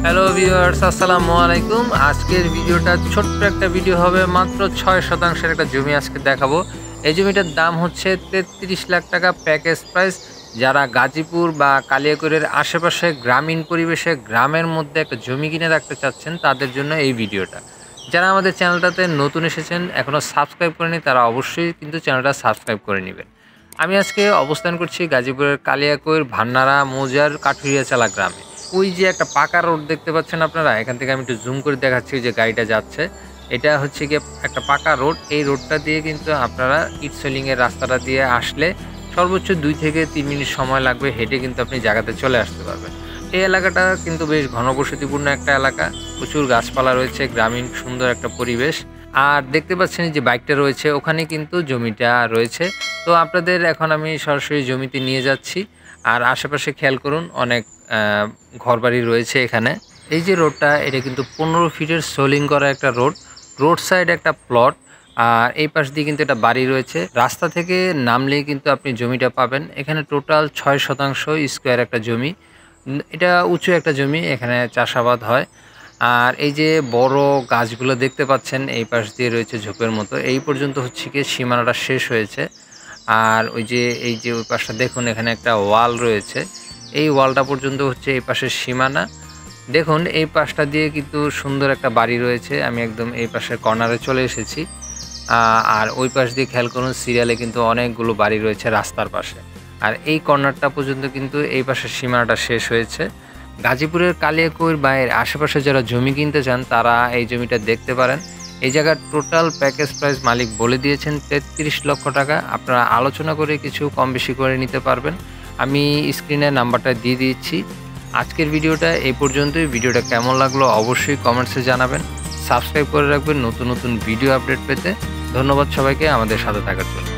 Hello viewers, আসসালামু আলাইকুম। আজকের ভিডিওটা ছোট্ট একটা ভিডিও হবে, মাত্র 6% একটা জমি আজকে দেখাবো। এই জমিটার দাম হচ্ছে 33 লাখ টাকা প্যাকেজ প্রাইস। যারা গাজীপুর বা কালিয়াকৈরের আশেপাশে গ্রামীণ পরিবেশে গ্রামের মধ্যে একটা জমি কিনে রাখতে চাচ্ছেন তাদের জন্য এই ভিডিওটা। যারা আমাদের চ্যানেলটাতে নতুন এসেছেন, এখনও সাবস্ক্রাইব করেনি, তারা অবশ্যই কিন্তু চ্যানেলটা সাবস্ক্রাইব করে নেবেন। আমি আজকে অবস্থান করছি গাজীপুরের কালিয়াকৈর ভান্নারা মৌজার কাঠুরিয়াচালা গ্রামে। ওই যে একটা পাকা রোড দেখতে পাচ্ছেন আপনারা, এখান থেকে আমি একটু জুম করে দেখাচ্ছি যে গাড়িটা যাচ্ছে। এটা হচ্ছে গিয়ে একটা পাকা রোড। এই রোডটা দিয়ে কিন্তু আপনারা ইটসলিংয়ের রাস্তাটা দিয়ে আসলে সর্বোচ্চ 2 থেকে 3 মিনিট সময় লাগবে, হেঁটে কিন্তু আপনি জায়গাতে চলে আসতে পারবেন। এই এলাকাটা কিন্তু বেশ ঘনবসতিপূর্ণ একটা এলাকা, প্রচুর গাছপালা রয়েছে, গ্রামীণ সুন্দর একটা পরিবেশ। আর দেখতে পাচ্ছেন যে বাইকটা রয়েছে, ওখানে কিন্তু জমিটা রয়েছে। তো আপনাদের এখন আমি সরাসরি জমিতে নিয়ে যাচ্ছি। আর আশেপাশে খেয়াল করুন, অনেক ঘরবাড়ি রয়েছে এখানে। এই যে রোডটা, এটা কিন্তু 15 ফিটের সোলিং করা একটা রোড সাইড একটা প্লট। আর এই পাশ দিয়ে কিন্তু একটা বাড়ি রয়েছে। রাস্তা থেকে নামলেই কিন্তু আপনি জমিটা পাবেন। এখানে টোটাল 6% স্কোয়ার একটা জমি। এটা উঁচু একটা জমি, এখানে চাষাবাদ হয়। আর এই যে বড় গাছগুলো দেখতে পাচ্ছেন, এই পাশ দিয়ে রয়েছে ঝোপের মতো। এই পর্যন্ত হচ্ছে কি সীমানাটা শেষ হয়েছে। আর এই যে ওই পাশটা দেখুন, এখানে একটা ওয়াল রয়েছে। এই ওয়ালটা পর্যন্ত হচ্ছে এই পাশের সীমানা। দেখুন এই পাশটা দিয়ে কিন্তু সুন্দর একটা বাড়ি রয়েছে। আমি একদম এই পাশের কর্নারে চলে এসেছি। আর ওই পাশ দিয়ে খেয়াল করুন, সিরিয়ালে কিন্তু অনেকগুলো বাড়ি রয়েছে রাস্তার পাশে। আর এই কর্নারটা পর্যন্ত কিন্তু এই পাশের সীমানাটা শেষ হয়েছে। গাজীপুরের কালিয়াকৈর বা এর আশেপাশে যারা জমি কিনতে চান, তারা এই জমিটা দেখতে পারেন। এই জায়গার টোটাল প্যাকেজ প্রাইস মালিক বলে দিয়েছেন 33 লক্ষ টাকা। আপনারা আলোচনা করে কিছু কম বেশি করে নিতে পারবেন। আমি স্ক্রিনে নাম্বারটা দিয়ে দিচ্ছি। আজকের ভিডিওটা এই পর্যন্তই। ভিডিওটা কেমন লাগলো অবশ্যই কমেন্টসে জানাবেন। সাবস্ক্রাইব করে রাখবেন নতুন নতুন ভিডিও আপডেট পেতে। ধন্যবাদ সবাইকে আমাদের সাথে থাকার জন্য।